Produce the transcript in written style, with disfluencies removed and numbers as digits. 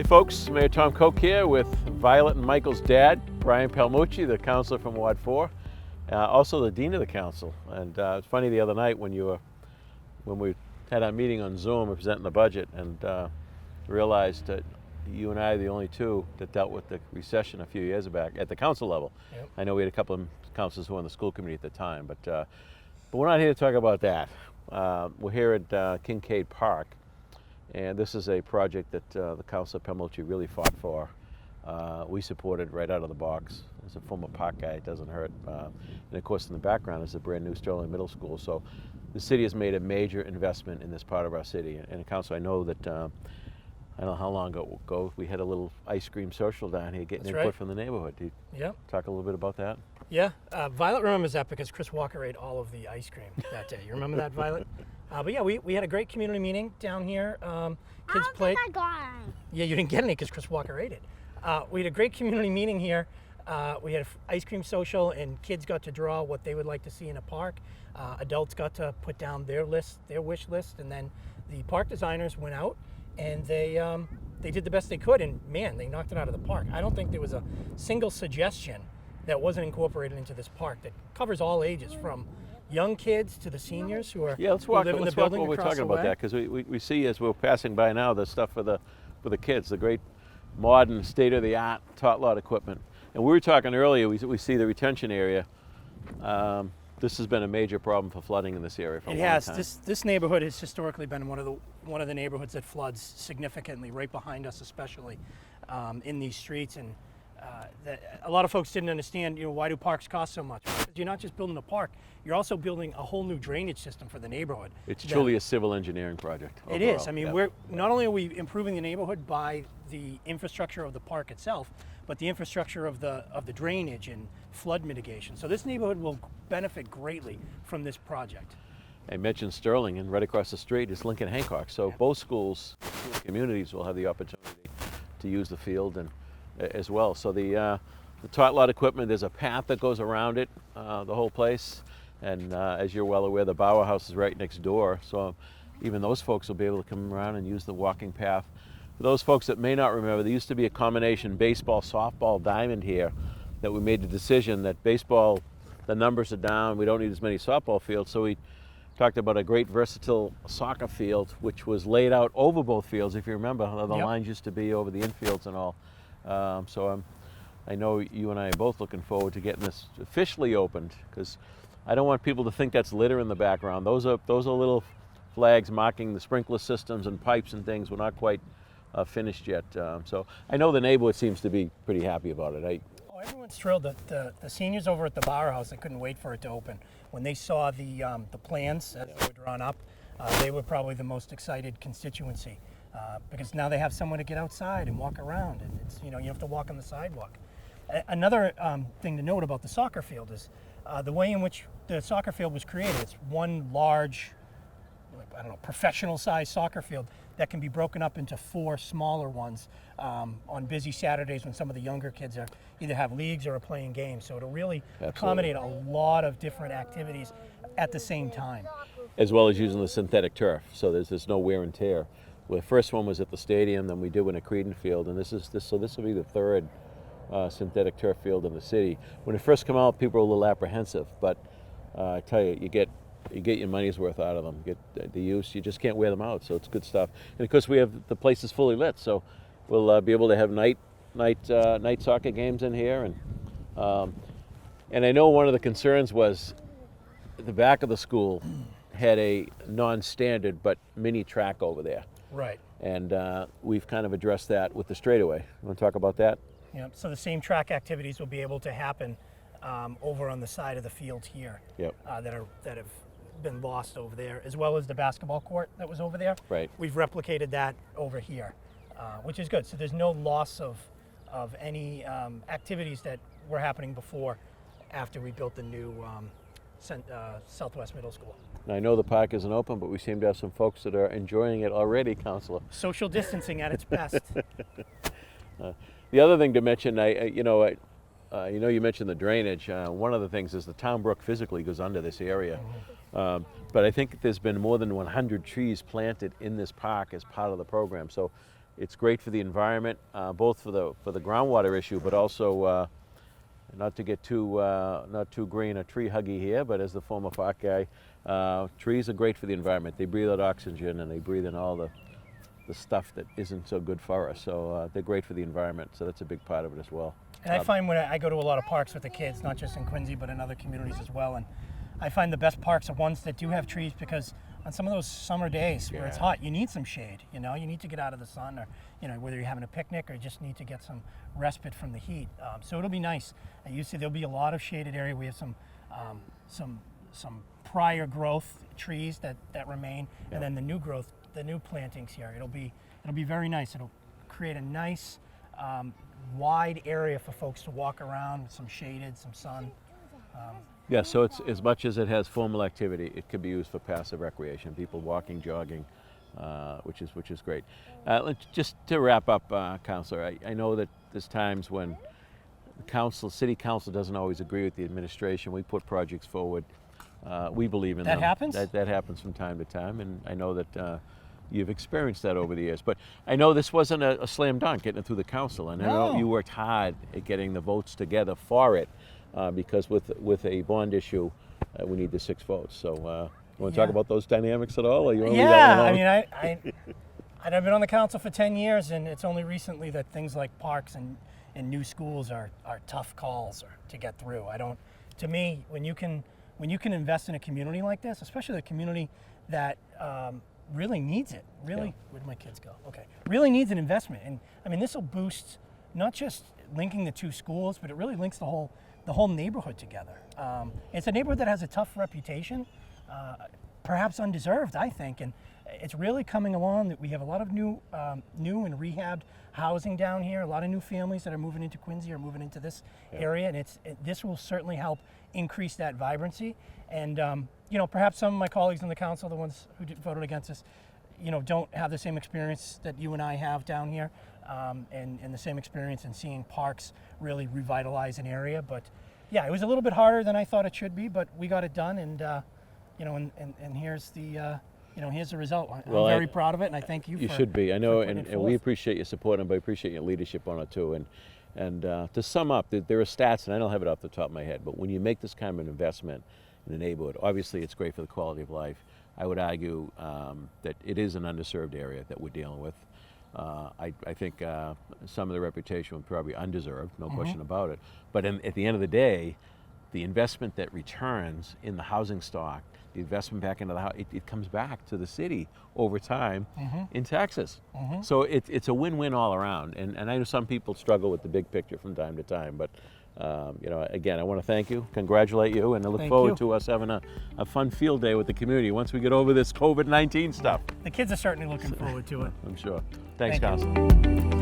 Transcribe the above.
Hey folks, Mayor Tom Koch here with Violet and Michael's dad, Brian Palmucci, the councilor from Ward 4, also the dean of the council. And it's funny the other night when we had our meeting on Zoom presenting the budget and realized that you and I are the only two that dealt with the recession a few years back at the council level. Yep. I know we had a couple of councilors who were on the school committee at the time, but we're not here to talk about that. We're here at Kincaide Park. And this is a project that the Councilor Palmucci really fought for. We supported right out of the box. As a former park guy, it doesn't hurt. And of course, in the background is a brand new Sterling Middle School. So the city has made a major investment in this part of our city. And Councilor, I know that, I don't know how long ago we had a little ice cream social down here getting That's input right. from the neighborhood. Do you Yep. talk a little bit about that? Yeah. Violet remembers that because Chris Walker ate all of the ice cream that day. You remember that, Violet? But yeah, we had a great community meeting down here. Kids played. I got it. Yeah, you didn't get any because Chris Walker ate it. We had a great community meeting here. We had an ice cream social, and kids got to draw what they would like to see in a park. Adults got to put down their list, their wish list, and then the park designers went out and they did the best they could. And man, they knocked it out of the park. I don't think there was a single suggestion that wasn't incorporated into this park that covers all ages, from young kids to the seniors who are Yeah, let's who walk. live in the Let's walk building what we're across talking the about way. that because we see as we're passing by now the stuff for the kids, the great modern state of the art tot lot equipment. And we were talking earlier. We see the retention area. This has been a major problem for flooding in this area for a It long has. time. This neighborhood has historically been one of the neighborhoods that floods significantly, right behind us, especially in these streets. And that a lot of folks didn't understand. Why do parks cost so much? Because you're not just building a park; you're also building a whole new drainage system for the neighborhood. It's that- truly a civil engineering project. It is. overall. I mean, Yeah. we're not only are we improving the neighborhood by the infrastructure of the park itself, but the infrastructure of the drainage and flood mitigation. So this neighborhood will benefit greatly from this project. I mentioned Sterling, and right across the street is Lincoln Hancock. So both schools, communities will have the opportunity to use the field and as well. So the tot lot equipment, there's a path that goes around it, the whole place. And as you're well aware, the Bauer House is right next door. So even those folks will be able to come around and use the walking path. For those folks that may not remember, there used to be a combination baseball, softball diamond here that we made the decision that baseball, the numbers are down, we don't need as many softball fields. So we talked about a great versatile soccer field, which was laid out over both fields. If you remember, the Yep. lines used to be over the infields and all. I know you and I are both looking forward to getting this officially opened, because I don't want people to think that's litter in the background. Those are little flags marking the sprinkler systems and pipes and things. We're not quite finished yet. So I know the neighborhood seems to be pretty happy about it. Oh, everyone's thrilled. The seniors over at the Bauer House, they couldn't wait for it to open. When they saw the plans as they were drawn up, they were probably the most excited constituency because now they have somewhere to get outside and walk around, and it's you have to walk on the sidewalk. Another thing to note about the soccer field is the way in which the soccer field was created. It's one large, professional-sized soccer field that can be broken up into 4 smaller ones on busy Saturdays when some of the younger kids either have leagues or are playing games. So it'll really accommodate a lot of different activities at the same time. As well as using the synthetic turf, so there's no wear and tear. Well, the first one was at the stadium, then we did one at Creedon Field, and this will be the third synthetic turf field in the city. When it first came out, people were a little apprehensive, but I tell you, you get your money's worth out of them. You get the use. You just can't wear them out, so it's good stuff. And of course, the place is fully lit, so we'll be able to have night soccer games in here. And I know one of the concerns was the back of the school had a non-standard but mini track over there, Right. and we've kind of addressed that with the straightaway. You want to talk about that? So the same track activities will be able to happen over on the side of the field here. Yep. That have been lost over there, as well as the basketball court that was over there. Right. We've replicated that over here, which is good. So there's no loss of any activities that were happening before, after we built the new Southwest Middle School. Now, I know the park isn't open, but we seem to have some folks that are enjoying it already, Councilor. Social distancing at its best. The other thing to mention, you mentioned the drainage. One of the things is the town brook physically goes under this area. But I think there's been more than 100 trees planted in this park as part of the program. So It's great for the environment, both for the groundwater issue, but also not to get not too green or tree huggy here, but as the former park guy, trees are great for the environment. They breathe out oxygen and they breathe in all the stuff that isn't so good for us. So they're great for the environment. So that's a big part of it as well. And I find when I go to a lot of parks with the kids, not just in Quincy, but in other communities as well, and I find the best parks are ones that do have trees, because on some of those summer days where it's hot, you need some shade. You know, you need to get out of the sun, or whether you're having a picnic or just need to get some respite from the heat. So it'll be nice. You see, there'll be a lot of shaded area. We have some prior growth trees that remain, and then the new growth, the new plantings here. It'll be very nice. It'll create a nice wide area for folks to walk around with some shaded, some sun. Yeah, so it's, as much as it has formal activity, it could be used for passive recreation, people walking, jogging, which is great. Just to wrap up, Councilor, I know that there's times when the city council doesn't always agree with the administration. We put projects forward. We believe in them. That happens? That happens from time to time, and I know that you've experienced that over the years. But I know this wasn't a slam dunk getting it through the council, and I know you worked hard at getting the votes together for it. Because with a bond issue, we need the 6 votes. So, you want to talk about those dynamics at all, or you want to leave that alone? I mean, I've been on the council for 10 years, and it's only recently that things like parks and new schools are tough calls to get through. To me, when you can invest in a community like this, especially a community that really needs it, where'd my kids go? Okay, really needs an investment, and I mean, this will boost not just linking the 2 schools, but it really links the whole neighborhood together. It's a neighborhood that has a tough reputation, perhaps undeserved, I think, and it's really coming along. That we have a lot of new and rehabbed housing down here. A lot of new families that are moving into Quincy or moving into this area, and this will certainly help increase that vibrancy. And perhaps some of my colleagues on the council, the ones who voted against us, don't have the same experience that you and I have down here, and the same experience in seeing parks really revitalize an area. But yeah, it was a little bit harder than I thought it should be, but we got it done, and and here's the here's the result. I'm very proud of it, and I thank you. You should be. I know, and we appreciate your support, and I appreciate your leadership on it too. And to sum up, there are stats, and I don't have it off the top of my head, but when you make this kind of an investment in a neighborhood, obviously it's great for the quality of life. I would argue that it is an underserved area that we're dealing with. I think some of the reputation was probably undeserved, no question about it. But at the end of the day, the investment that returns in the housing stock, the investment back into the house, it comes back to the city over time in taxes. So it's a win-win all around. And I know some people struggle with the big picture from time to time, but again, I want to thank you, congratulate you, and I look forward to us having a fun field day with the community once we get over this COVID-19 stuff. The kids are certainly looking forward to it. I'm sure. Thanks, Councilor.